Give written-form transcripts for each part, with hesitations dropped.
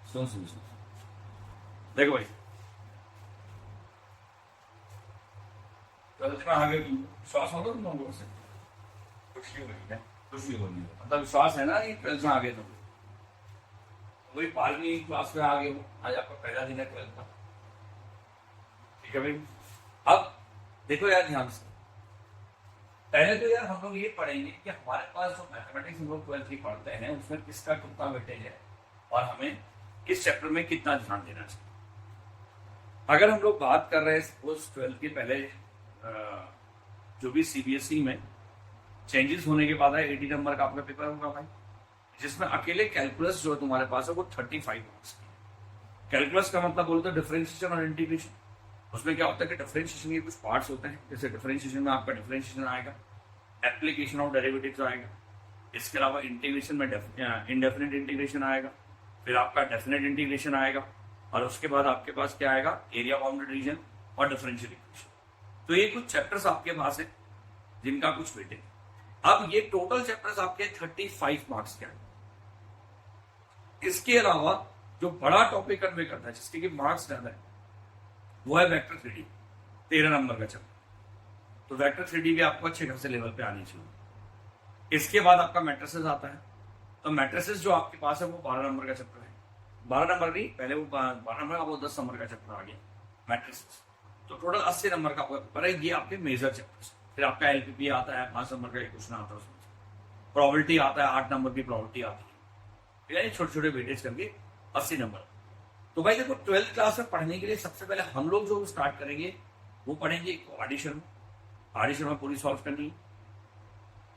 सुन सुन देखो भाई, 12th में आगे विश्वास होगा तुम लोगों से? कुछ नहीं हुई है, कुछ नहीं होगी, मतलब विश्वास है ना कि 12th में आगे तुम वही 12वीं क्लास में आगे हो, आज आपका पहला दिन है 12th का। ठीक है भाई। अब देखो यार ध्यान से, पहले तो यार हम लोग ये पढ़ेंगे कि हमारे पास जो मैथमेटिक्स हम लोग 12th की पढ़ते हैं उसमें किसका कितना वेटेज है और हमें किस चैप्टर में कितना ध्यान देना चाहिए। अगर हम लोग बात कर रहे हैं सपोज 12th के पहले जो भी सीबीएसई में चेंजेस होने के बाद है 80 नंबर का आपका पेपर होगा भाई, जिसमें अकेले कैलकुलस जो तुम्हारे पास है वो 35 मार्क्स की है। कैलकुलस का मतलब बोलते हैं डिफरेंशिएशन और इंटीग्रेशन। उसमें क्या होता है कि डिफरेंशिएशन के कुछ पार्ट्स होते हैं, जैसे डिफरेंशिएशन में आपका डिफरेंशिएशन आएगा, एप्लीकेशन ऑफ डेरिवेटिव्स आएगा, इसके अलावा इंटीग्रेशन में इंडेफिनिट इंटीग्रेशन आएगा, फिर आपका डेफिनेट इंटीग्रेशन आएगा, और उसके बाद आपके पास क्या आएगा, एरिया बाउंडेड रीजन और डिफरेंशियल इक्वेशन। तो ये कुछ चैप्टर्स आपके पास है जिनका कुछ वेटेज। अब ये टोटल चैप्टर्स आपके 35 मार्क्स के आएंगे। इसके अलावा जो बड़ा टॉपिक कन्वे करता है जिसके कि मार्क्स ज्यादा है वो है वेक्टर 3D, 13 नंबर का चैप्टर। तो वेक्टर 3D भी आपको अच्छे खासे लेवल पे आनी चाहिए। इसके बाद आपका मैट्रिसेस आता है, तो मैट्रिसेस जो आपके पास है वो 12 नंबर का चैप्टर है। 12 नंबर नहीं, पहले वो 12 नंबर का, वो 10 नंबर का चैप्टर आ गया मैट्रिसेस। तो टोटल 80 नंबर का आपका पेपर है। ये आपके मेजर चैप्टर्स। फिर आपका एलपीपी आता है, 5 नंबर का एक क्वेश्चन आता है उसमें। प्रोबेबिलिटी आता है, 8 नंबर की प्रोबेबिलिटी आती है। यानी छोटे छोटे वेटेज करके 80 नंबर। तो भाई देखो 12th क्लास में पढ़ने के लिए सबसे पहले हम लोग जो स्टार्ट करेंगे वो पढ़ेंगे ऑडिशन। ऑडिशन में पूरी सॉल्व करनी है।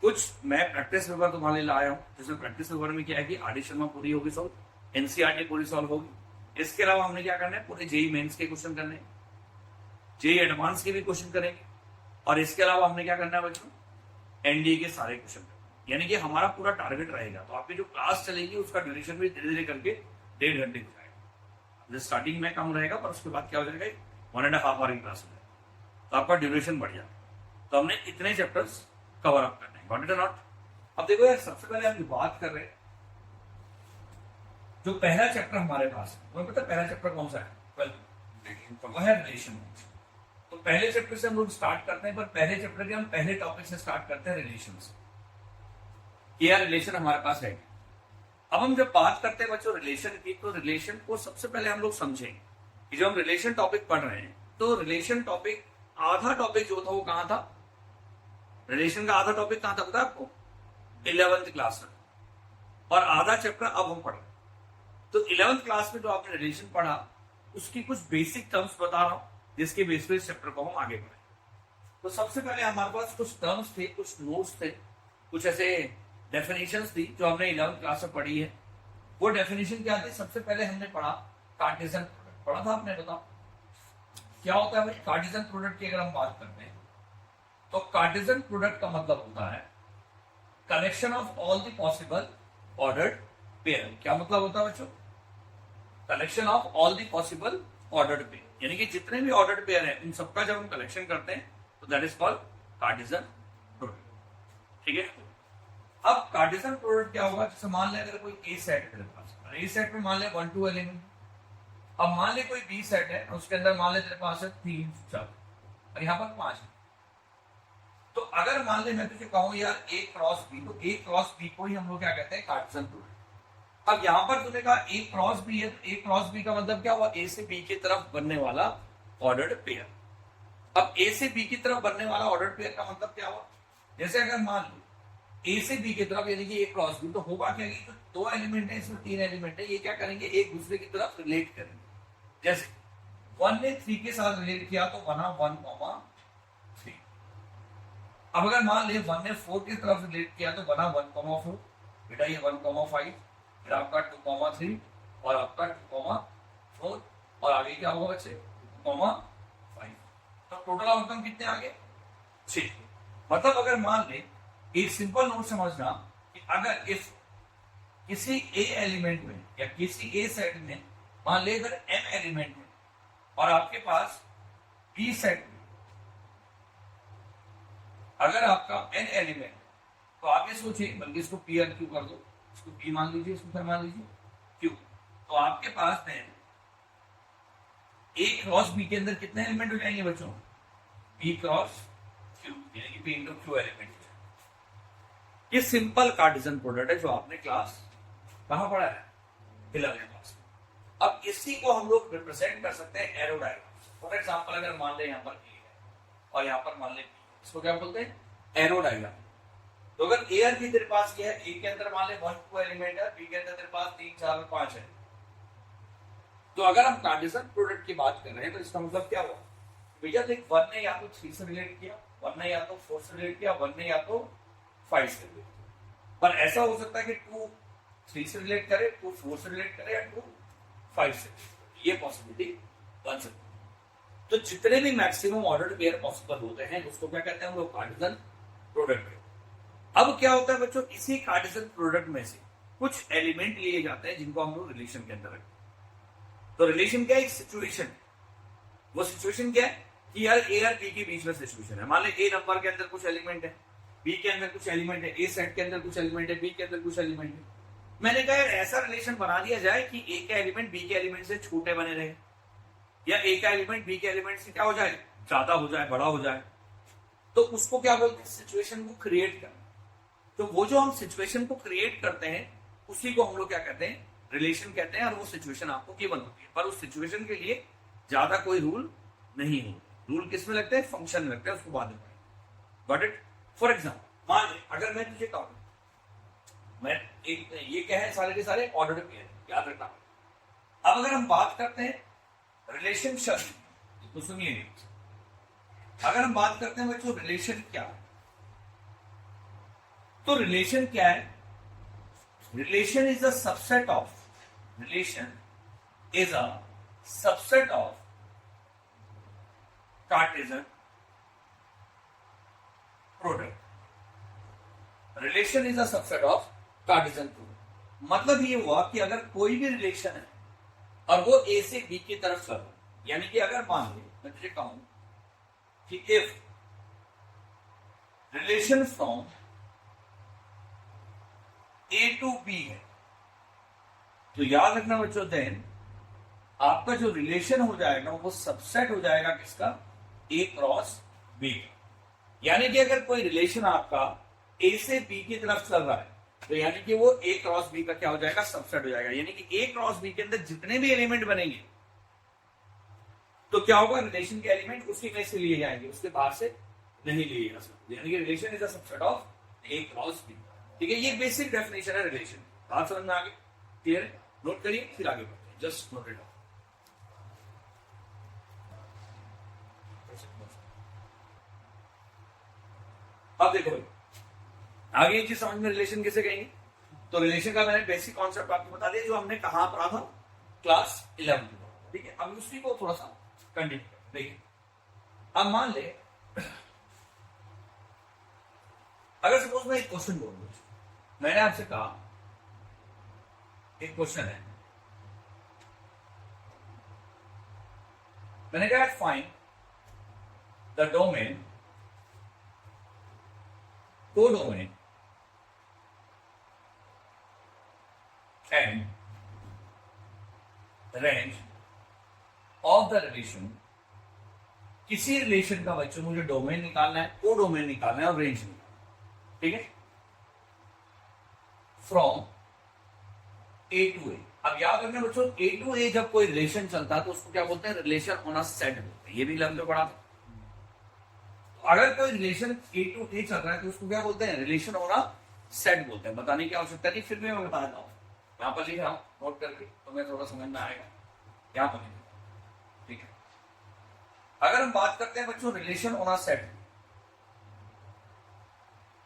कुछ मैं प्रैक्टिस पेपर तुम्हारे लिए लाया हूँ, जिसमें प्रैक्टिस पेपर में क्या है कि ऑडिशन में पूरी होगी सॉल्व, एनसीईआरटी पूरी सॉल्व होगी। इसके अलावा हमने क्या करना है, पूरे जेई मेंस के क्वेश्चन करने हैं, जेई एडवांस के भी क्वेश्चन करेंगे, और इसके अलावा हमने क्या करना है बच्चों, एनडीए के सारे क्वेश्चन। यानी कि हमारा पूरा टारगेट रहेगा। तो आपकी जो क्लास चलेगी उसका ड्यूरेशन भी धीरे धीरे करके 1.5 घंटे हो जाएगा। स्टार्टिंग में कम रहेगा पर उसके बाद क्या हो जाएगा, 1.5 आवर की क्लास हो जाएगा, तो आपका ड्यूरेशन बढ़ जाएगा। तो हमने इतने चैप्टर्स कवर अप करने हैं, गॉट इट और नॉट। अब देखो यार, सबसे पहले हम बात कर रहे हैं जो पहला चैप्टर हमारे पास है, तुम्हें पता पहला चैप्टर कौन सा है, वो है रिलेशन। तो पहले चैप्टर से हम लोग स्टार्ट करते हैं, पर पहले चैप्टर के हम पहले टॉपिक से स्टार्ट करते हैं, रिलेशन से। क्या रिलेशन हमारे पास है। अब हम जब बात करते हैं बच्चों रिलेशन की, तो रिलेशन को सबसे पहले हम लोग समझेंगे कि जब हम रिलेशन टॉपिक पढ़ रहे हैं तो रिलेशन टॉपिक आधा टॉपिक जो था वो कहां था, रिलेशन का आधा टॉपिक कहां था पता आपको, 11th क्लास में। और आधा चैप्टर अब हम पढ़ रहे हैं। तो 11th क्लास में जो आपने रिलेशन पढ़ा उसकी कुछ बेसिक टर्म्स बता रहा हूं, जिसके बेस पे इस चैप्टर को हम आगे बढ़े। तो सबसे पहले हमारे पास कुछ टर्म्स थे, कुछ नोट्स थे, कुछ ऐसे डेफिनेशंस थी जो हमने 11th क्लास में पढ़ी है। वो डेफिनेशन क्या थी, सबसे पहले हमने पढ़ा कार्टेशियन प्रोडक्ट। पढ़ा था आपने, बताओ क्या होता है भाई कार्टेशियन प्रोडक्ट की। अगर हम बात करते हैं तो कार्टेशियन प्रोडक्ट का मतलब होता है collection of all the possible ordered pair. क्या मतलब होता है बच्चों, collection of all the possible ordered pair, यानी कि जितने भी ऑर्डर्ड पेयर है उन सबका जब हम कलेक्शन करते हैं तो that is called Cartesian product. ठीक है। अब कार्टेशियन प्रोडक्ट क्या होगा, जैसे मान ले अगर कोई ए सेट है तेरे पास, ए सेट में मान ले 1 2 एलिमेंट। अब मान ले कोई बी सेट है, उसके अंदर मान ले तेरे पास है 3 4 और यहाँ पर 5 है। तो अगर मान ले मैं तुझे कहूं यार ए क्रॉस बी, तो ए क्रॉस बी को ही हम लोग क्या कहते हैं, कार्टेशियन प्रोडक्ट। अब यहाँ पर तूने कहा ए क्रॉस बी है, तो ए क्रॉस बी का मतलब क्या हुआ, ए से बी की तरफ बनने वाला ऑर्डर्ड पेयर। अब ए से बी की तरफ बनने वाला ऑर्डर्ड पेयर का मतलब क्या हुआ, जैसे अगर मान लो ए से बी की तरफ यानी कि ए क्रॉस बी, तो होगा क्या कि तो 2 एलिमेंट है, इसमें 3 एलिमेंट है, ये क्या करेंगे एक दूसरे की तरफ रिलेट करेंगे। जैसे 1 ने 3 के साथ रिलेट किया तो बना 1 3। अब अगर मान ले 1 ने 4 की तरफ रिलेट किया तो बना 1 4। बेटा ये 1 5, फिर आपका 2 3 और आपका 2 4 और आगे क्या होगा बच्चे 2 5। तो टोटल आउटकम कितने आ गए 6। मतलब अगर मान ले एक सिंपल नोट समझना कि अगर इस किसी ए एलिमेंट में या किसी ए सेट में मान ले अगर एम एलिमेंट में और आपके पास बी सेट में अगर आपका एन एलिमेंट, तो आप ये सोचिए, बल्कि इसको पी आर क्यू कर दो, इसको पी मान लीजिए, इसको क्या मान लीजिए क्यू। तो आपके पास देन ए क्रॉस बी के अंदर कितने एलिमेंट हो जाएंगे बच्चों? बी क्रॉस क्यू, यानी कि पी इंटू क्यू एलिमेंट। ये सिंपल कार्टेशियन प्रोडक्ट है जो आपने क्लास कहां पढ़ा है? 11th class. अब इसी को हम लोग रिप्रेजेंट कर सकते हैं एरो डायग्राम। फॉर एग्जांपल अगर मान ले यहाँ पर ए है और यहाँ पर मान ले बी, इसको क्या बोलते हैं? Arrow diagram. तो अगर ए और बी तेरे पास क्या है, ए के अंदर मान ले 1 2 एलिमेंट है, बी के अंदर तेरे पास 3 4 और 5 है। तो अगर हम कार्टेशियन प्रोडक्ट की बात कर रहे हैं तो इसका मतलब क्या हुआ? भैया देख, 1 ने या तो 3 से रिलेट किया, 1 ने या तो 4 से रिलेट किया, 1 ने या तो 5 से रिलेट किया। पर ऐसा हो सकता है कि 2 3 से रिलेट करे, 2 4 से रिलेट करे या 2 5 से। ये पॉसिबिलिटी बन सकती है। तो जितने भी मैक्सिमम ऑर्डर्ड पेयर पॉसिबल होते हैं उसको क्या कहते हैं हम लोग? Cartesian product. अब क्या होता है बच्चों, इसी कार्टेशियन प्रोडक्ट में से कुछ एलिमेंट लिए जाते हैं जिनको हम लोग रिलेशन के अंदर रखते हैं। तो रिलेशन क्या है? एक सिचुएशन। वो सिचुएशन क्या है कि यार ए और बी के बीच में सिचुएशन है। मान ले ए नंबर के अंदर कुछ एलिमेंट है, बी के अंदर कुछ एलिमेंट है, ए सेट के अंदर कुछ एलिमेंट है, बी के अंदर कुछ एलिमेंट है। मैंने कहा यार ऐसा रिलेशन बना दिया जाए कि ए का एलिमेंट बी के एलिमेंट से छोटे बने रहे, या ए का एलिमेंट बी के एलिमेंट से क्या हो जाए? ज्यादा हो जाए, बड़ा हो जाए। तो उसको क्या बोलते हैं? सिचुएशन को क्रिएट करना। तो वो जो हम सिचुएशन को क्रिएट करते हैं उसी को हम लोग क्या कहते हैं? रिलेशन कहते हैं। और वो सिचुएशन आपको गिवन होती है, पर उस सिचुएशन के लिए ज्यादा कोई रूल नहीं हो। रूल किस में लगते हैं? फंक्शन में लगते हैं, उसको बाद में पढ़ेंगे। Got it? फॉर एग्जाम्पल मान ले अगर मैं तुझे कहूं, मैं एक ये क्या है, सारे के सारे ऑर्डर्ड पेयर, याद रखना। अब अगर हम बात करते हैं रिलेशनशिप तो सुनिए, अगर हम बात करते हैं बच्चों रिलेशन क्या है, तो रिलेशन क्या है? Relation is a subset of, relation is a subset of Cartesian product. Relation is a subset of Cartesian product. मतलब ये हुआ कि अगर कोई भी रिलेशन है और वो ए से बी की तरफ चल रहा है, यानी कि अगर मान ले मैं तुझे कहूं कि if relation from A to B है, तो याद रखना बच्चों देन आपका जो रिलेशन हो जाएगा वो सबसेट हो जाएगा किसका? ए क्रॉस बी। यानी कि अगर कोई रिलेशन आपका ए से बी की तरफ चल रहा है तो यानी कि वो ए क्रॉस बी का क्या हो जाएगा? सबसेट हो जाएगा। यानी कि ए क्रॉस बी के अंदर जितने भी एलिमेंट बनेंगे तो क्या होगा? रिलेशन के एलिमेंट उसी में से लिए जाएंगे, उसके बाहर से नहीं लिए जा सकते। यानी कि relation is a subset of A cross B. ठीक है, ये बेसिक डेफिनेशन है रिलेशन। बात समझ में आ गई? क्लियर है? नोट करिए फिर आगे बढ़ते हैं। Just note it down. अब देखो आगे एक चीज समझ में, रिलेशन किसे कहेंगे? तो रिलेशन का मैंने बेसिक कॉन्सेप्ट आपको बता दिया जो हमने कहां पढ़ा था? क्लास 11। ठीक है, अब उसी को थोड़ा सा कंटिन्यू देखिए। अब मान ले अगर सपोज मैं एक क्वेश्चन बोल दूं, मैंने आपसे कहा एक क्वेश्चन है, मैंने कहा find the domain codomain and range of the relation. किसी रिलेशन का बच्चों मुझे डोमेन निकालना है, कोडोमेन निकालना है और रेंज निकालना है। ठीक है, फ्रॉम ए टू ए। अब याद रखना बच्चों, ए टू ए जब कोई रिलेशन चलता है तो उसको क्या बोलते हैं? रिलेशन ऑन अ सेट बोलते हैं। ये भी लफ्ज पढ़ा था। अगर कोई रिलेशन ए टू ए चल रहा है तो उसको क्या बोलते हैं? रिलेशन ऑन अ सेट बोलते हैं। बताने की आवश्यकता नहीं, फिर भी मैं बता देता हूं। यहां पर लिख रहा हूं नोट करके, तो मैं थोड़ा समझ में आएगा। यहां पर ठीक है, अगर हम बात करते हैं बच्चों relation on a set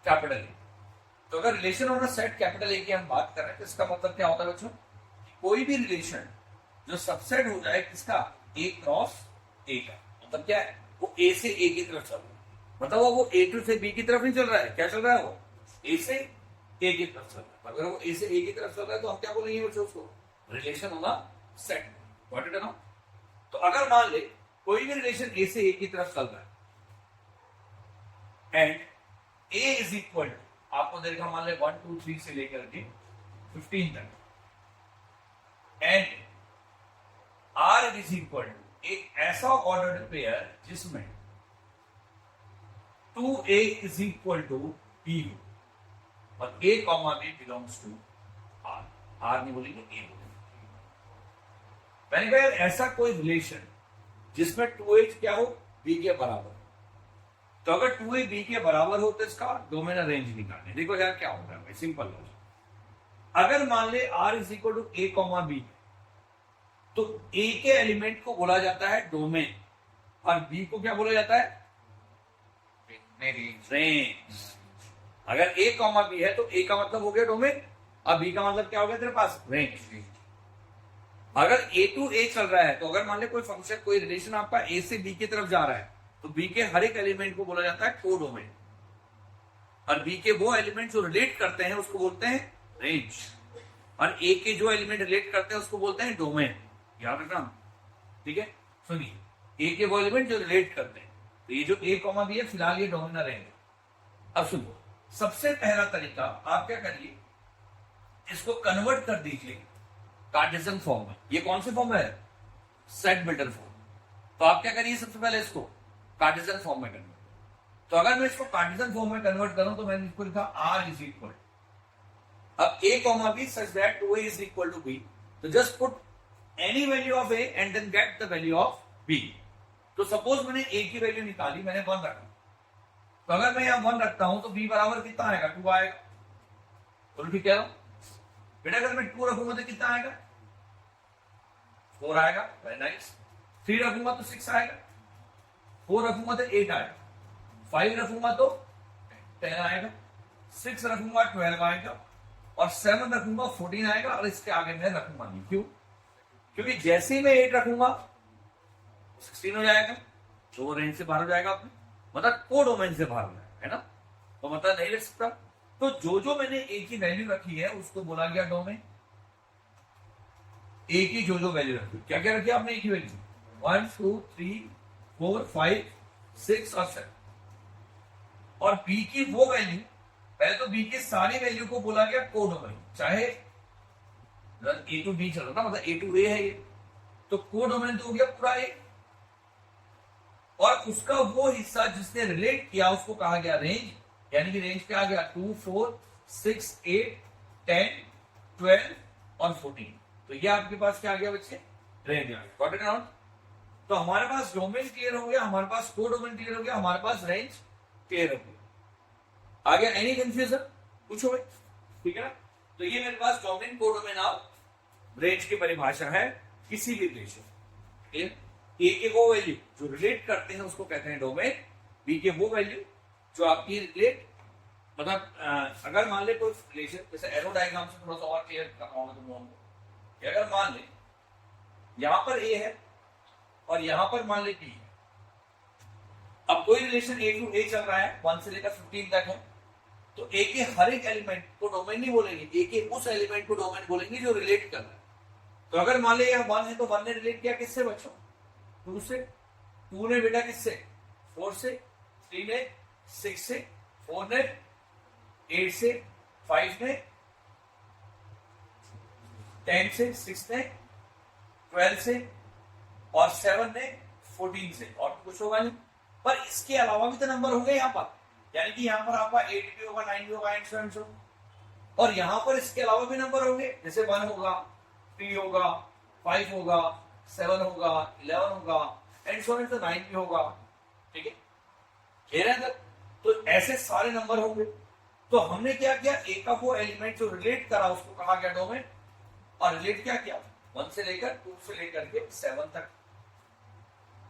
capital A, तो अगर relation on a set capital A की हम बात कर रहे हैं तो इसका मतलब क्या होता है बच्चों? कोई भी रिलेशन जो सबसेट हो जाए किसका? ए क्रॉस ए का। मतलब क्या है? वो ए से ए की तरफ चल रहा है। मतलब वो ए टू से बी की तरफ नहीं चल रहा है, क्या चल रहा है? वो ए से ए की तरफ चल रहा है। अगर वो ए से ए की तरफ चल रहा है तो हम क्या बोलेंगे बच्चों? उसको relation on a set. What it है ना? तो अगर मान ले कोई भी रिलेशन ए से ए की तरफ चल रहा है and A is equal to, आपको देखा मान ले 1 2 3 से लेकर के 15 तक, and R is equal to एक ऐसा ऑर्डर्ड पेयर जिसमें 2a is equal to b हो और a comma b belongs to r। r नहीं बोलेंगे, a बोलेंगे। मैंने कहा यार ऐसा कोई रिलेशन जिसमें 2a क्या हो, b के बराबर। तो अगर 2a b के बराबर हो तो इसका डोमेन रेंज निकालने। देखो यार क्या होता है, सिंपल लॉजिक। अगर मान ले r is equal to a comma b, तो a के एलिमेंट को बोला जाता है डोमेन और b को क्या बोला जाता है, रेंज। अगर a कॉमा b है तो a का मतलब हो गया डोमेन और b का मतलब क्या हो गया तेरे पास, रेंज। अगर a टू a चल रहा है तो अगर मान ले कोई फंक्शन, कोई रिलेशन आपका a से b की तरफ जा रहा है तो b के हर एक एलिमेंट को बोला जाता है कोडोमेन और b के वो एलिमेंट जो रिलेट करते हैं उसको बोलते हैं रेंज और a के जो एलिमेंट रिलेट करते हैं उसको बोलते हैं डोमेन। याद रखना, ठीक है। सुनिए, a के वो एलिमेंट जो रिलेट करते हैं, तो ये जो a कॉमा b है फिलहाल ये डोमेन रहेंगे। अब सुनो, सबसे पहला तरीका आप क्या करिए, इसको कन्वर्ट कर दीजिए कार्टेशियन फॉर्म में। ये कौन से फॉर्म है, सेट बिल्डर फॉर्म। तो आप क्या करिए, सबसे पहले इसको कार्टेशियन फॉर्म में कन्वर्ट। तो अगर मैं इसको कार्टेशियन फॉर्म में कन्वर्ट करूं तो मैंने इसको लिखा r इज इक्वल, अब a comma b such that 2a is equal to b, तो just put any value of a and then get the value of b। तो सपोज मैंने a की वैल्यू निकाली, मैंने 1 रखा, तो अगर मैं यहां 1 रखता हूं तो b बराबर कितना आएगा, 2 आएगा। बोलो ठीक कह रहा हूं बेटा, अगर मैं 2 रखूंगा तो कितना आएगा, 4 आएगा। Very nice. 3 रखूंगा तो 6 आएगा, 4 रखूंगा तो 8 आएगा, 5 रखूंगा तो 10 आएगा, 6 रखूंगा 12 आएगा और 7 रखूंगा 14 आएगा और इसके आगे मैं रखूंगा नहीं। क्यों? क्योंकि जैसे ही मैं 8 रखूंगा 16 हो जाएगा, तो वो रेंज से बाहर हो जाएगा, अपने मतलब कोडोमेन से बाहर हो जाएगा, है ना। तो मतलब नहीं लिख सकता। तो जो मैंने a की वैल्यू रखी है उसको बोला गया डोमेन। a की जो वैल्यू रखी, क्या क्या रखी आपने a की वैल्यू, 1 2 3 4 5 6 और 7। और b की वो वैल्यू, पहले तो b की सारी वैल्यू को बोला गया कोडोमेन, चाहे a टू b चल रहा ना, मतलब a टू a है ये, तो कोडोमेन तो हो गया पूरा a। और उसका वो हिस्सा जिसने रिलेट किया उसको कहा गया रेंज, यानी कि रेंज क्या आ गया, 2 4 6 8 10 12 और 14। तो ये आपके पास क्या आ गया बच्चे, रेंज आ गया। Got it not? तो हमारे पास डोमेन क्लियर हो गया, हमारे पास कोडोमेन क्लियर हो गया, हमारे पास रेंज क्लियर हो गया। आ गया एनी कंफ्यूजन, पूछो भाई, ठीक है ना। तो ये मेरे पास डोमेन, कोडोमेन और रेंज की परिभाषा है किसी भी रिलेशन। क्लियर? ए के वो वैल्यू जो रिलेट करते हैं उसको कहते हैं डोमेन, बी के वो वैल्यू जो आपकी रिलेट, मतलब अगर मान ले कोई रिलेशन, जैसे एरो डायग्राम से थोड़ा सा और क्लियर करवाऊंगा तुम लोगों को। अगर मान ले यहां पर ए है और यहां पर मान ले बी है, अब कोई रिलेशन ए टू ए चल रहा है, 1 से लेकर 15 तक है, तो ए के हर एक एलिमेंट को डोमेन नहीं बोलेंगे, ए के उस एलिमेंट को डोमेन बोलेंगे जो रिलेट कर रहा है। तो अगर मान ले यह 1 है तो 1 ने रिलेट किया किससे बच्चों, 2 से, 2 ने बेटा किससे, 4 से, 3 ने 6 से, 4 ने 8 से, 5 ने 10 से, 6 ने 12 से और 7 ने 14 से, और कुछ होगा नहीं। पर इसके अलावा भी तो नंबर होंगे यहाँ पर, यानी कि यहाँ पर आपका 8 भी होगा, 9 भी होगा एंड सो एंड सो। और यहाँ पर इसके अलावा भी नंबर होंगे, जैसे 1 होगा, 3 होगा, 5 होगा, 7 होगा, 11 होगा एंड सो एंड सो, 9 भी होगा। ठीक है, क्लियर है सर? तो ऐसे सारे नंबर होंगे। तो हमने क्या किया, एक का वो एलिमेंट जो रिलेट करा उसको कहा गया डोमेन, और रिलेट क्या किया, 1 से लेकर 2 से लेकर के 7 तक।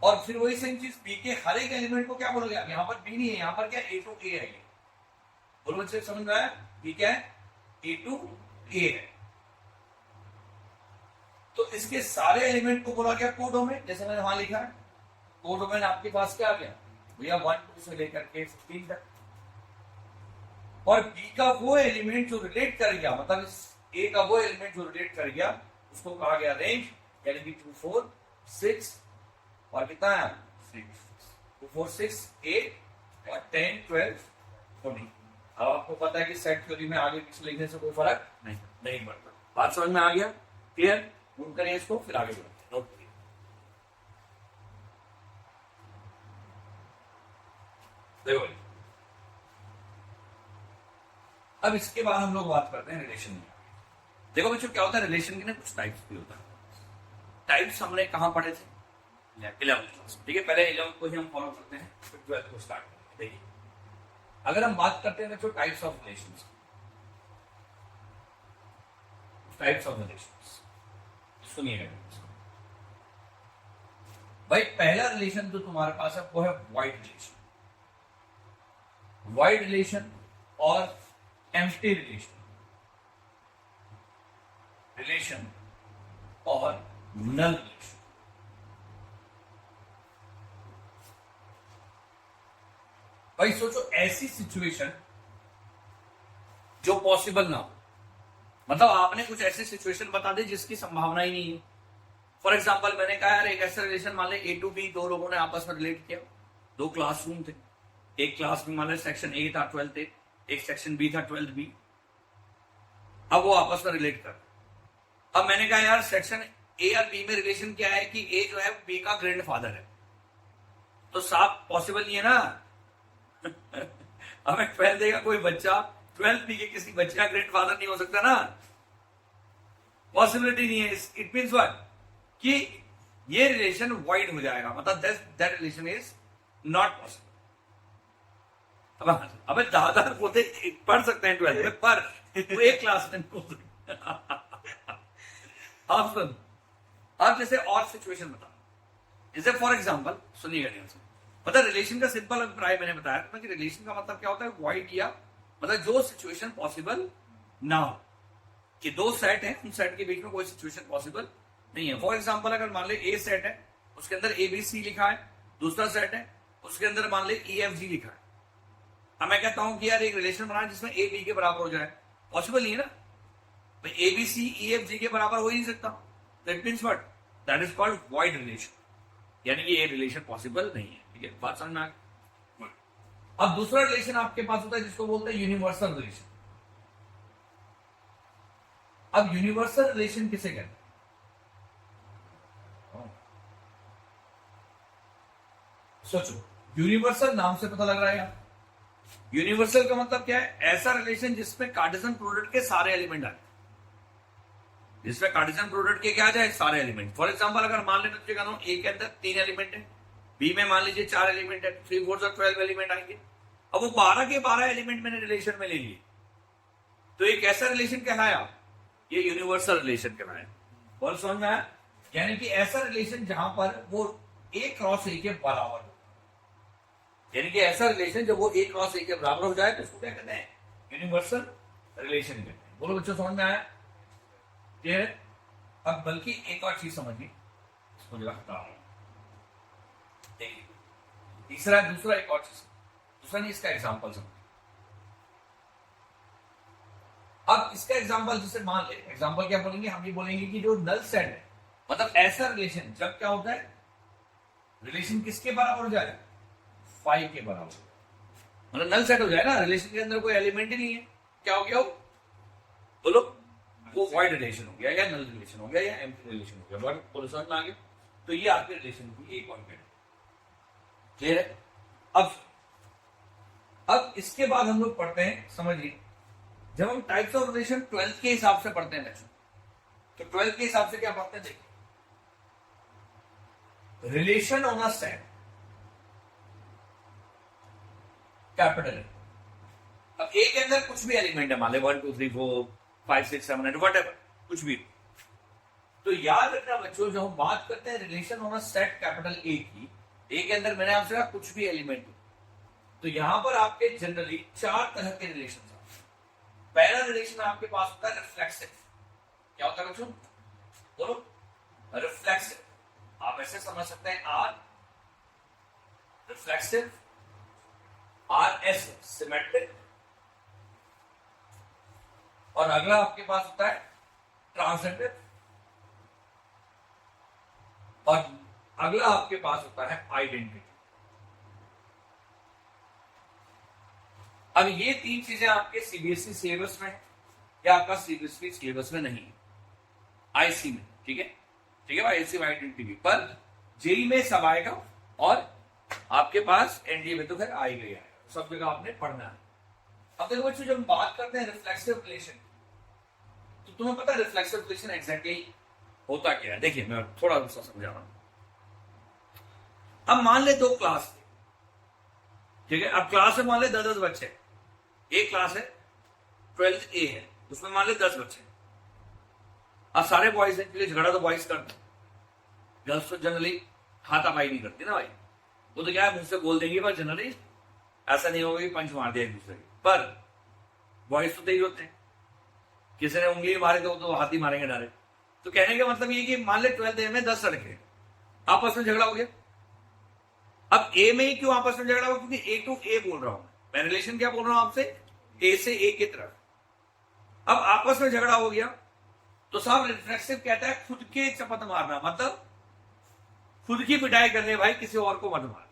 और फिर वही सेम चीज बी के हर एक एलिमेंट को क्या बोला गया, यहाँ पर बी नहीं है, यहाँ पर क्या ए टू ए है। ये बोलो बच्चे, समझ में आया? बी क्या है, ए टू ए है। तो इसके सारे एलिमेंट को बोला गया कोडोमेन, जैसे मैंने वहां लिखा है। कोडोमेन आपके पास क्या आ गया भैया, 1 2 से लेकर के 15 तक। और बी का वो एलिमेंट जो रिलेट कर गया, मतलब ए का वो एलिमेंट जो रिलेट कर गया उसको कहा गया रेंज, यानी कि 2 4 6 और कितना है 6, 2 4 6 8 और 10 12 14। अब आपको पता है कि सेट थ्योरी में आगे पीछे लिखने से कोई फर्क नहीं पड़ता। बात समझ में आ गया? क्लियर? नोट करिए इसको, फिर आगे बढ़ते हैं। नोट करिए, देखो भाई, अब इसके बाद हम लोग बात करते हैं रिलेशन में। देखो बच्चों, क्या होता है रिलेशन के ना कुछ टाइप्स भी होता है। टाइप्स हमने कहाँ पढ़े थे? 11th class. ठीक है, पहले 11th को ही हम फॉलो करते हैं, फिर 12th को स्टार्ट करते हैं। देखिए, अगर हम बात करते हैं बच्चों types of relations, types of relations, सुनिएगा भाई। पहला रिलेशन जो तुम्हारे पास है वो है वाइड रिलेशन। वाइड रिलेशन और एम्प्टी रिलेशन, रिलेशन और नल रिलेशन। भाई सोचो, ऐसी सिचुएशन जो पॉसिबल ना हो, मतलब आपने कुछ ऐसी सिचुएशन बता दी जिसकी संभावना ही नहीं है। फॉर एग्जाम्पल, मैंने कहा यार एक ऐसा रिलेशन, मान ले A to B, दो लोगों ने आपस में रिलेट किया, दो क्लासरूम थे, एक क्लास में मान ले सेक्शन A था 12th A, एक सेक्शन B था 12th B। अब वो आपस में रिलेट कर, अब मैंने कहा यार सेक्शन A और B में रिलेशन क्या है कि A जो है B का ग्रैंडफादर है, तो साफ पॉसिबल नहीं है ना। हमें 12th A का कोई बच्चा 12th B के किसी बच्चे का ग्रैंडफादर नहीं हो सकता ना, पॉसिबिलिटी नहीं है। इट मींस व्हाट कि ये रिलेशन वाइड हो जाएगा, मतलब that relation is not possible. अब दादा बोलते पढ़ सकते हैं 12th में, पर वो एक क्लास में आप सुन, अब जैसे और सिचुएशन बता, जैसे फॉर एग्जांपल सुनिएगा ध्यान से, मतलब रिलेशन का सिंपल अभिप्राय मैंने बताया था कि रिलेशन का मतलब क्या होता है, वाइड या मतलब जो सिचुएशन पॉसिबल ना हो, कि दो सेट है, उन सेट के बीच में कोई सिचुएशन पॉसिबल नहीं है। फॉर एग्जांपल, अगर मान ले ए सेट है, उसके अंदर ABC लिखा है, दूसरा सेट है उसके अंदर मान ले EFG लिखा है। अब मैं कहता हूं कि यार एक रिलेशन बनाए जिसमें AB के बराबर हो जाए, पॉसिबल नहीं है ना भाई, ABC EFG के बराबर हो ही नहीं सकता। That means what, that is called wide relation, यानी कि ये रिलेशन पॉसिबल नहीं है। ठीक है, बात समझ में आ गई। अब दूसरा रिलेशन आपके पास होता है जिसको बोलते हैं यूनिवर्सल रिलेशन। अब यूनिवर्सल रिलेशन किसे कहते हैं? सोचो, यूनिवर्सल नाम से पता लग रहा है, यूनिवर्सल का मतलब क्या है, ऐसा रिलेशन जिसमें कार्टेशियन प्रोडक्ट के सारे एलिमेंट आए, जिसमें कार्टेशियन प्रोडक्ट के क्या जाए, सारे एलिमेंट। फॉर एग्जांपल, अगर मान लेते बच्चे का नाम ए के अंदर 3 एलिमेंट है, बी में मान लीजिए 4 एलिमेंट है, 3 4 12 एलिमेंट आएंगे। अब वो 12 के 12 एलिमेंट मैंने रिलेशन में ले लिए, तो एक ऐसा रिलेशन कहलाया, ये यूनिवर्सल रिलेशन कहलाया। बोल समझ में आया? यानी कि ऐसा रिलेशन जहां पर वो A क्रॉस A के बराबर हो, यानी कि ऐसा रिलेशन जब वो A क्रॉस A के बराबर हो जाए तो उसको क्या कहते हैं, यूनिवर्सल रिलेशन कहते हैं। बोलो बच्चों, समझ में आया? क्लियर है? अब बल्कि एक और चीज समझिए, इसको जो हटा रहा हूं, देखिए तीसरा दूसरा एक और चीज, दूसरा नहीं, इसका एग्जांपल समझिए। अब इसका एग्जांपल जैसे मान ले, एग्जांपल क्या बोलेंगे, हम ये बोलेंगे कि जो नल सेट है, मतलब ऐसा रिलेशन जब क्या होता है, रिलेशन किसके बराबर हो जाए, 5 के बराबर, मतलब नल सेट हो जाए ना, रिलेशन के अंदर कोई एलिमेंट ही नहीं है, क्या हो गया वो, बोलो, वो वाइड रिलेशन हो गया या नल रिलेशन हो गया या एम्प्टी रिलेशन हो गया। बट बोलो समझ में आ गया? तो ये आपके रिलेशन की एक पॉइंट है। क्लियर है? अब इसके बाद हम लोग पढ़ते हैं, समझिए, जब हम टाइप्स ऑफ रिलेशन 12th के हिसाब से पढ़ते हैं, तो 12th के हिसाब से क्या पढ़ते हैं, देखिए, relation on a set capital. अब ए के अंदर कुछ भी एलिमेंट है, मान ले 1 2 3 4 5 6 7 8 व्हाटएवर, कुछ भी, तो याद रखना बच्चों, जब हम बात करते हैं relation on a set capital A की, ए के अंदर मैंने आपसे कहा कुछ भी एलिमेंट, तो यहां पर आपके जनरली 4 तरह के रिलेशन। पहला रिलेशन आपके पास होता है रिफ्लेक्सिव। क्या होता है बच्चों, बोलो, रिफ्लेक्सिव। आप ऐसे समझ सकते हैं, आर रिफ्लेक्सिव, RS सिमेट्रिक, और अगला आपके पास होता है ट्रांसिटिव, और अगला आपके पास होता है आइडेंटिटी। अब ये 3 चीजें आपके CBSE सिलेबस में या आपका CBSE सिलेबस में नहीं, IC में, ठीक है, ठीक है भाई, ऐसी आइडेंटिटी पर जेई में सब आएगा और आपके पास एनडीए में तो खैर आ ही गया है, सब जगह आपने पढ़ना है। अब देखो बच्चों, जब हम बात करते हैं रिफ्लेक्सिव रिलेशन, तो तुम्हें पता है रिफ्लेक्सिव रिलेशन एग्जैक्टली होता क्या है? देखिए मैं थोड़ा सा समझा रहा हूं। अब मान ले दो क्लास थे, ठीक है, अब क्लास में मान ले 10-10 बच्चे, एक क्लास है 12th ए है, उसमें मान ले 10 बच्चे। अब सारे बॉयज हैं, क्योंकि झगड़ा तो बॉयज करते हैं, गर्ल्स तो जनरली हाथापाई नहीं करती ना भाई, वो तो क्या है मुझसे बोल देंगे, पर जनरली ऐसा नहीं होगा कि पंच मार दिया एक दूसरे की। पर बॉयज तो तेज होते हैं, किसी ने उंगली मारे तो हाथ ही मारेंगे डायरेक्ट। तो कहने का मतलब ये कि मान ले 12th ए में 10 लड़के आपस में झगड़ा हो गया। अब ए में ही क्यों आपस में झगड़ा हुआ? क्योंकि ए टू ए बोल रहा हूं मैं, रिलेशन क्या बोल रहा हूं आपसे, ए से ए की तरफ। अब आपस में झगड़ा हो गया तो साहब रिफ्लेक्सिव कहता है खुद के चपत मारना, मतलब खुद की पिटाई करने, भाई किसी और को मत मार।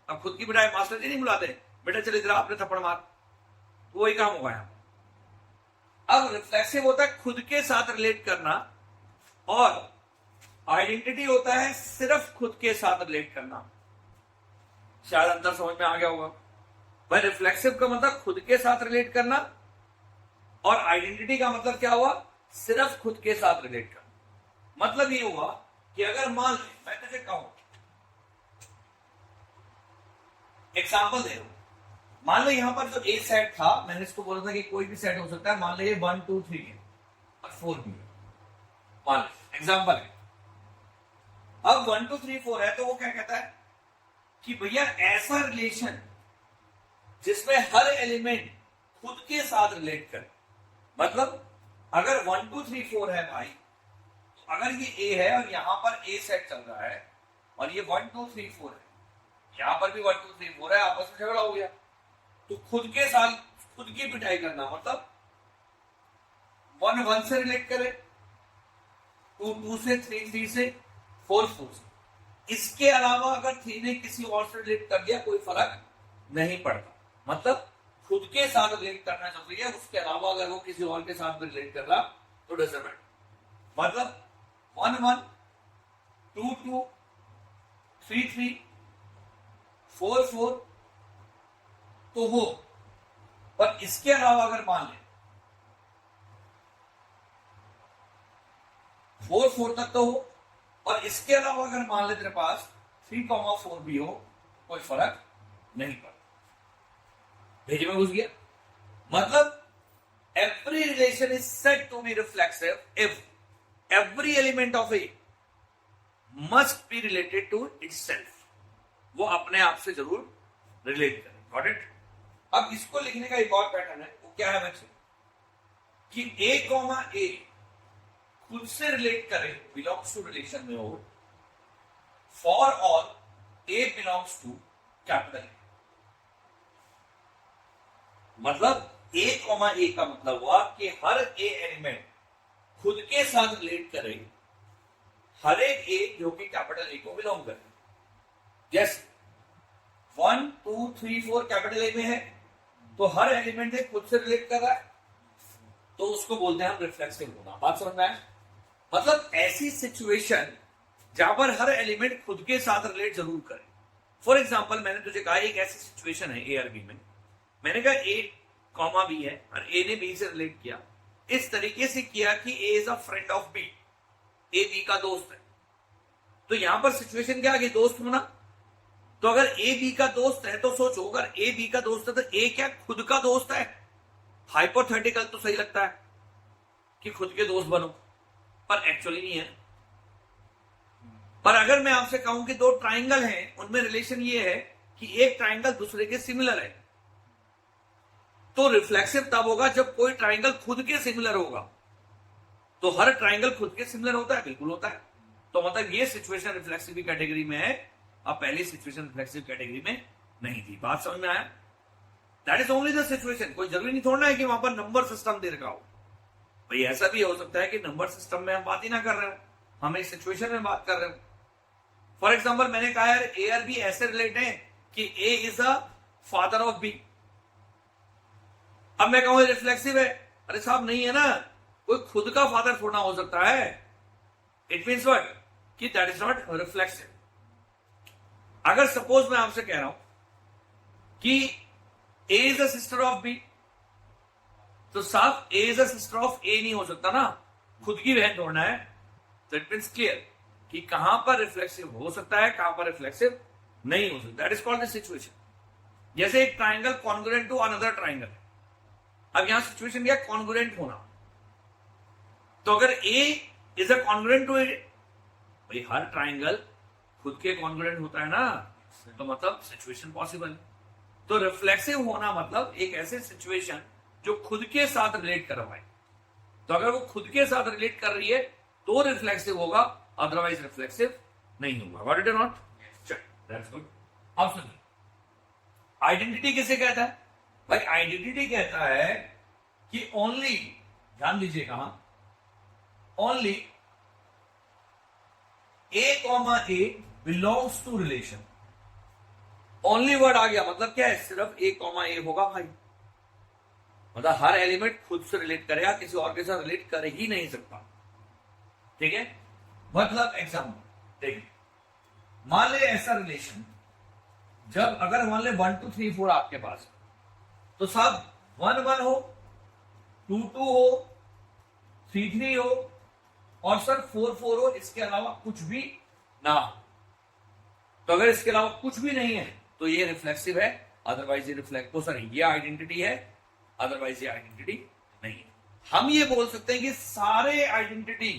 अब खुद की पिटाई मास्टर जी नहीं बुलाते, बेटा चल इधर आपने थप्पड़ मार, तो वही काम होगा यहां। अब रिफ्लेक्सिव होता है खुद के साथ रिलेट करना, और आइडेंटिटी होता है सिर्फ खुद के साथ रिलेट करना। शायद अंतर समझ में आ गया होगा भाई। रिफ्लेक्सिव का मतलब खुद के साथ रिलेट करना, और आइडेंटिटी का मतलब क्या हुआ, सिर्फ खुद के साथ रिलेट करना। मतलब ये हुआ कि अगर मान ले मैं तुझे कहूं, एग्जाम्पल दे रहा हूं, मान लो यहां पर जो ए सेट था, मैंने इसको बोला था कि कोई भी सेट हो सकता है, मान लो ये 1 2 3 है और 4 भी है, मान लो एग्जाम्पल है। अब 1 2 3 4 है, तो वो क्या कहता है कि भैया ऐसा रिलेशन जिसमें हर एलिमेंट खुद के साथ रिलेट करे। मतलब अगर 1 2 3 4 है भाई, तो अगर ये ए है और यहां पर ए सेट चल रहा है और ये 1 2 3 4 है, यहां पर भी 1 2 3 4 है, आपस में झगड़ा हो गया, तो खुद के साथ खुद की पिटाई करना, मतलब 1 1 से रिलेट करे, 2 2 से, 3 3 से, 4 4 से। इसके अलावा अगर 3 ने किसी और से रिलेट कर दिया कोई फर्क नहीं पड़ता। मतलब खुद के साथ रिलेट करना जरूरी है, उसके अलावा अगर वो किसी और के साथ रिलेट कर रहा तो डजंट मैटर। मतलब 1 1 2 2 3 3 4 4 तो हो, पर इसके अलावा अगर मान ले 4 4 तक तो हो, और इसके अलावा अगर मान ले तेरे पास 3 4 भी हो, कोई फर्क नहीं पड़ता। भेजे में घुस गया? मतलब every relation is said to be reflexive if every element of a must be related to itself. वो अपने आप से जरूर रिलेट करे। Got it? अब इसको लिखने का एक और पैटर्न है, वो क्या है बच्चे, कि ए कॉमा ए खुद से रिलेट करे, बिलोंग्स टू रिलेशन में हो, for all A belongs to capital A. मतलब ए कॉमा ए का मतलब हुआ कि हर ए एलिमेंट खुद के साथ रिलेट करे हर एक ए जो कि कैपिटल ए को बिलोंग करे। जैसे 1 2 3 4 कैपिटल ए में है, तो हर एलिमेंट एक खुद से रिलेट कर रहा है, तो उसको बोलते हैं हम रिफ्लेक्सिव होना। बात समझ में आया? मतलब ऐसी सिचुएशन जहां पर हर एलिमेंट खुद के साथ रिलेट जरूर करे। फॉर एग्जाम्पल मैंने तुझे कहा एक ऐसी सिचुएशन है ए और बी में, मैंने कहा ए कॉमा बी है और ए ने बी से रिलेट किया, इस तरीके से किया कि A is a friend of B, A B का दोस्त है। तो यहां पर सिचुएशन क्या आ गई, दोस्त होना। तो अगर ए बी का दोस्त है तो सोचो, अगर ए बी का दोस्त है तो ए क्या खुद का दोस्त है? हाइपोथेटिकल तो सही लगता है कि खुद के दोस्त बनो, पर एक्चुअली नहीं है। पर अगर मैं आपसे कहूं कि दो ट्राइंगल हैं, उनमें रिलेशन ये है कि एक ट्राइंगल दूसरे के सिमिलर है, तो रिफ्लेक्सिव तब होगा जब कोई ट्राइंगल खुद के सिमिलर होगा। तो हर ट्राइंगल खुद के सिमिलर होता है? बिल्कुल होता है। तो मतलब ये सिचुएशन रिफ्लेक्सिव की कैटेगरी में है, अब पहली सिचुएशन रिफ्लेक्सिव कैटेगरी में नहीं थी। बात समझ में आया? That is only the situation. कोई जरूरी नहीं थोड़ा है कि वहां पर नंबर सिस्टम दे रखा हो। भाई ऐसा भी हो सकता है कि नंबर सिस्टम में हम बात ही ना कर रहे हो, हम एक सिचुएशन में बात कर रहे हो। फॉर एग्जाम्पल मैंने कहा यार ए और बी ऐसे रिलेट है कि A is a father of B. अब मैं कहूं रिफ्लेक्सिव है, अरे साहब नहीं है ना, कोई खुद का फादर थोड़ा हो सकता है। इट मीन्स व्हाट कि दैट इज नॉट रिफ्लेक्सिव। अगर सपोज मैं आपसे कह रहा हूं कि A is a sister of B, तो साफ A is a sister of A नहीं हो सकता ना, खुद की बहन ढूंढना है। तो इट मीन्स क्लियर कि कहां पर रिफ्लेक्सिव हो सकता है, कहां पर रिफ्लेक्सिव नहीं हो सकता। That is called the situation. जैसे एक triangle congruent to another triangle है। अब यहां सिचुएशन क्या, कॉन्ग्रुएंट होना। तो अगर A is a congruent to A, भाई हर ट्राइंगल खुद के कॉन्ग्रुएंट होता है ना, तो मतलब सिचुएशन पॉसिबल है। तो रिफ्लेक्सिव होना मतलब एक ऐसे सिचुएशन जो खुद के साथ रिलेट कर रहा है। तो अगर वो खुद के साथ रिलेट कर रही है तो रिफ्लेक्सिव होगा, अदरवाइज रिफ्लेक्सिव नहीं होगा। What it not, that's good. अब सुनिए, आइडेंटिटी किसे कहता है? भाई आइडेंटिटी कहता है कि ओनली, ध्यान दीजिएगा, only A comma A belongs to relation. Only word आ गया, मतलब क्या है, सिर्फ ए कॉमा ए होगा भाई। मतलब हर एलिमेंट खुद से रिलेट करेगा, किसी और के साथ रिलेट कर ही नहीं सकता। ठीक है, मतलब एग्जाम्पल देखिए, मान ले ऐसा रिलेशन, जब अगर मान ले 1 2 3 4 आपके पास, तो सब 1 1 हो, 2 2 हो, 3 3 हो, और सर 4 4 हो, इसके अलावा कुछ भी ना हो। तो अगर इसके अलावा कुछ भी नहीं है तो ये रिफ्लेक्सिव है, अदरवाइज ये रिफ्लेक्ट, तो सर ये आइडेंटिटी है, अदरवाइज ये आइडेंटिटी नहीं है। हम ये बोल सकते हैं कि सारे आइडेंटिटी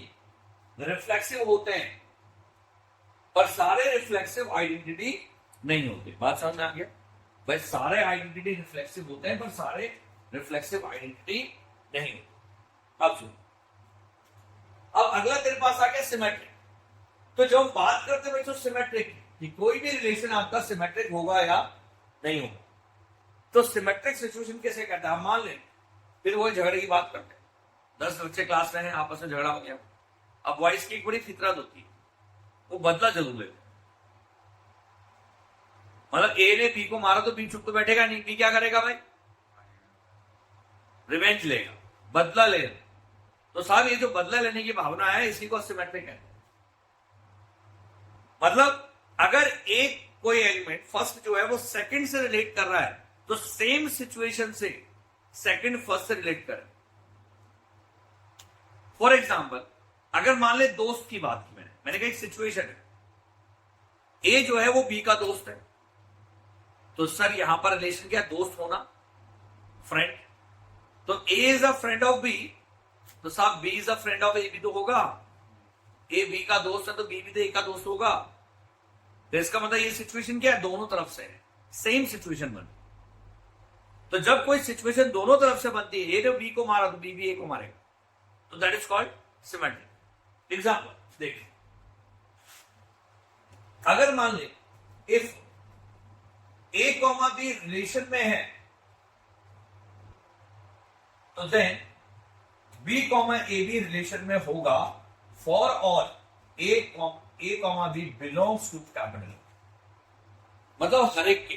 रिफ्लेक्सिव होते हैं, पर सारे रिफ्लेक्सिव आइडेंटिटी नहीं होते। बात समझ में आ गया? भाई सारे आइडेंटिटी रिफ्लेक्सिव होते हैं, पर सारे रिफ्लेक्सिव आइडेंटिटी नहीं होते। अब सुनो, अब अगला तेरे पास आ गया सिमेट्रिक। तो जब हम बात करते हैं बच्चों सिमेट्रिक कि कोई भी रिलेशन आपका सिमेट्रिक होगा या नहीं होगा, तो सिमेट्रिक सिचुएशन कैसे कहता है? मान ले फिर वही झगड़े की बात करते हैं, 10 बच्चे क्लास में हैं, आपस में झगड़ा हो गया। अब बॉयज की एक बड़ी फितरत होती है, वो बदला जरूर लेते। मतलब ए ने बी को मारा तो बी चुप तो बैठेगा नहीं, बी क्या करेगा भाई? रिवेंज लेगा, बदला लेगा। तो साहब ये जो बदला लेने की भावना है, इसी को सिमेट्रिक है। मतलब अगर एक कोई एलिमेंट फर्स्ट जो है वो सेकंड से रिलेट कर रहा है, तो सेम सिचुएशन से सेकंड फर्स्ट से रिलेट करे। फॉर एग्जाम्पल, अगर मान ले दोस्त की बात की मैंने कहा एक सिचुएशन है, ए जो है वो बी का दोस्त है, तो सर यहां पर रिलेशन क्या, दोस्त होना, फ्रेंड। तो A is a friend of B, तो साहब B is a friend of A भी तो होगा। ए बी का दोस्त है तो बी भी तो ए का दोस्त होगा। तो इसका मतलब ये सिचुएशन क्या है, दोनों तरफ से है, सेम सिचुएशन बन। तो जब कोई सिचुएशन दोनों तरफ से बनती है, ए ने बी को मारा तो बी भी ए को मारेगा, तो that is called symmetric. Example देखिए, अगर मान ले if A comma B relation में है, तो then B comma A B relation में होगा for all A comma B belongs to capital. मतलब हर एक के,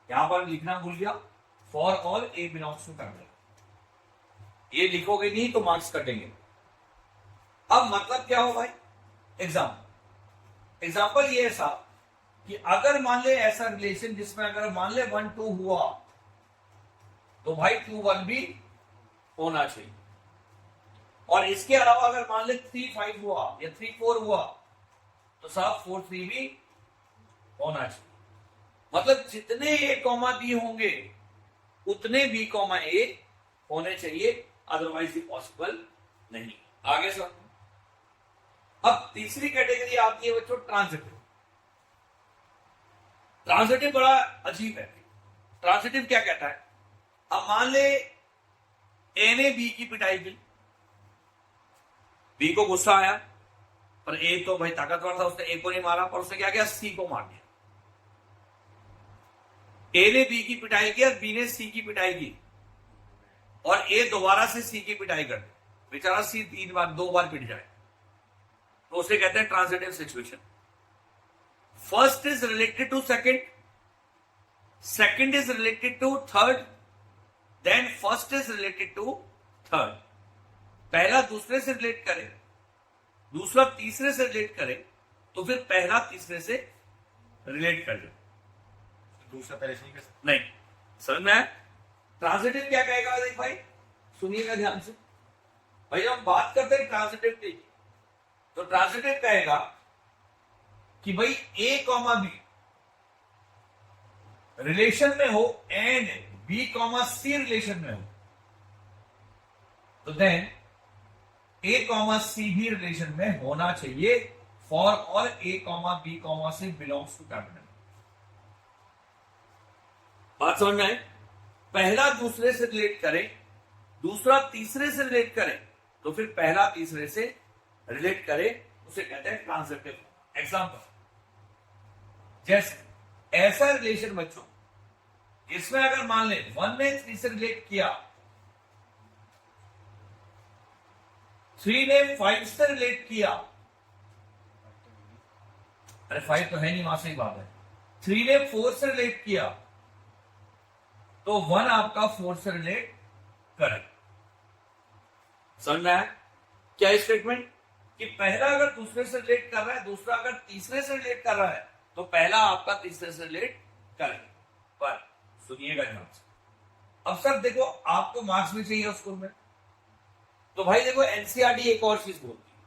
यहां पर लिखना भूल गया, for all A belongs to capital. ये लिखोगे नहीं तो मार्क्स कटेंगे। अब मतलब क्या हो भाई, एग्जाम्पल ये ऐसा कि अगर मान ले ऐसा रिलेशन जिसमें अगर मान ले 1 2 हुआ, तो भाई 2 1 भी होना चाहिए। और इसके अलावा अगर मान ले 3 5 हुआ या 3 4 हुआ, तो साहब 4 3 भी होना चाहिए। मतलब जितने ए कॉमा बी होंगे उतने बी कॉमा ए होने चाहिए, अदरवाइज ये पॉसिबल नहीं। आगे समझ। अब तीसरी कैटेगरी आती है बच्चों ट्रांजिटिव। ट्रांजिटिव बड़ा अजीब है। ट्रांजिटिव क्या कहता है, अब मान ले ए ने बी की पिटाई की, बी को गुस्सा आया, पर ए तो भाई ताकतवर था, उसने ए को नहीं मारा, पर उसने क्या किया, सी को मार दिया। ए ने बी की पिटाई की और बी ने सी की पिटाई की, और ए दोबारा से सी की पिटाई कर दे, बेचारा सी 2 बार पिट जाए, तो उसे कहते हैं transitive situation. First is related to second, second is related to third, then first is related to third. पहला दूसरे से रिलेट करे, दूसरा तीसरे से रिलेट करे तो फिर पहला तीसरे से रिलेट कर ले। दूसरा पहले से नहीं कर सकते। नहीं, समझ में आया? ट्रांजिटिव क्या कहेगा भाई, सुनिएगा ध्यान से भाई। जब हम बात करते हैं ट्रांजिटिव की, तो ट्रांजिटिव कहेगा कि भाई ए कॉमा बी रिलेशन में हो and B comma C relation में हो, तो देन ए कॉमा सी भी रिलेशन में होना चाहिए for all A comma B comma C belongs to capital. बात समझ में आए? पहला दूसरे से रिलेट करे, दूसरा तीसरे से रिलेट करे, तो फिर पहला तीसरे से रिलेट करे, उसे कहते हैं ट्रांजिटिव। एग्जांपल, जैसे ऐसा रिलेशन बच्चों, इसमें अगर मान ले 1 ने 3 से रिलेट किया, 3 ने 5 से रिलेट किया, अरे 5 तो है नहीं, वहां से ही बात है। 3 ने 4 से रिलेट किया, तो 1 आपका 4 से रिलेट करे। समझ में आया क्या स्टेटमेंट? कि पहला अगर दूसरे से रिलेट कर रहा है, दूसरा अगर तीसरे से रिलेट कर रहा है, तो पहला आपका तीसरे से रिलेट करे। पर सुनिएगा ध्यान से, अब सर देखो आपको मार्क्स भी चाहिए स्कूल में, तो भाई देखो एनसीईआरटी एक और चीज बोलती है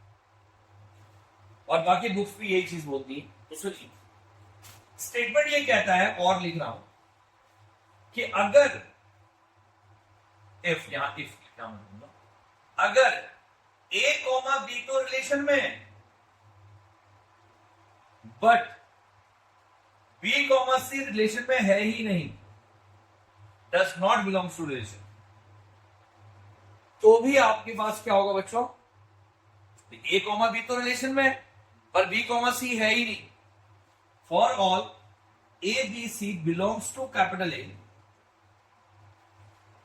और बाकी बुक्स भी यही चीज बोलती है। तो सुनिए, स्टेटमेंट ये कहता है, और लिख रहा हूं कि अगर इफ, यहां इफ क्या मतलब, अगर ए कॉमा बी तो रिलेशन में है, but B comma C relation में है ही नहीं, does not belongs to relation, तो भी आपके पास क्या होगा बच्चों? ए कॉमा बी तो रिलेशन में है, पर बी कॉमा सी है ही नहीं। For all A B C belongs to capital A,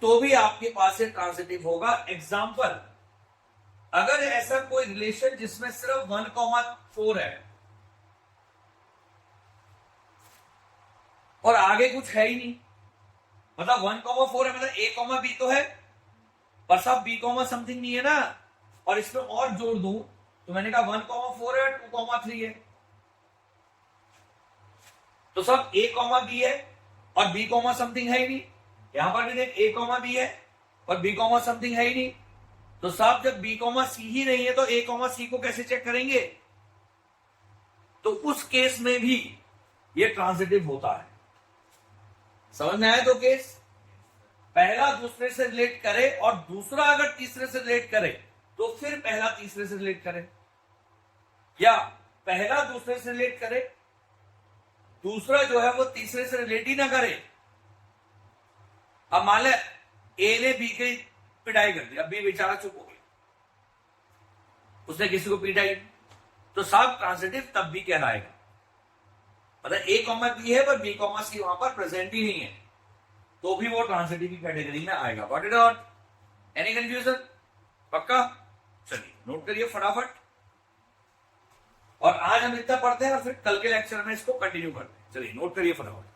तो भी आपके पास ये ट्रांजिटिव होगा। एग्जाम्पल, अगर ऐसा कोई रिलेशन जिसमें सिर्फ 1,4 है और आगे कुछ है ही नहीं, मतलब 1,4 है, मतलब ए कॉमा बी तो है, पर सब बी कॉमा समथिंग नहीं है ना, और इसमें और जोड़ दूं तो मैंने कहा 1,4 है, 2,3 है, तो सब ए कॉमा बी है और बी कॉमा समथिंग है ही नहीं। यहां पर भी देख ए कॉमा बी है और बी कॉमा समथिंग है ही नहीं, तो साहब जब बी कॉमा सी ही नहीं है तो ए कॉमा सी को कैसे चेक करेंगे? तो उस केस में भी ये ट्रांजिटिव होता है। समझ में आया? तो केस पहला दूसरे से रिलेट करे और दूसरा अगर तीसरे से रिलेट करे तो फिर पहला तीसरे से रिलेट करे, या पहला दूसरे से रिलेट करे, दूसरा जो है वो तीसरे से रिलेट ही ना करे। अब मान ले ए ने बी की पिटाई कर दी, अब बी बेचारा चुप हो गया, उसने किसी को पिटाई, तो साहब ट्रांजिटिव तब भी कहलाएगा। मतलब ए कॉमा बी है पर बी कॉमा सी वहां पर प्रेजेंट ही नहीं है, तो भी वो ट्रांजिटिव की कैटेगरी में आएगा। What it not? Any confusion? पक्का? चलिए नोट करिए फटाफट, और आज हम इतना पढ़ते हैं और फिर कल के लेक्चर में इसको कंटिन्यू करते हैं। चलिए नोट करिए फटाफट।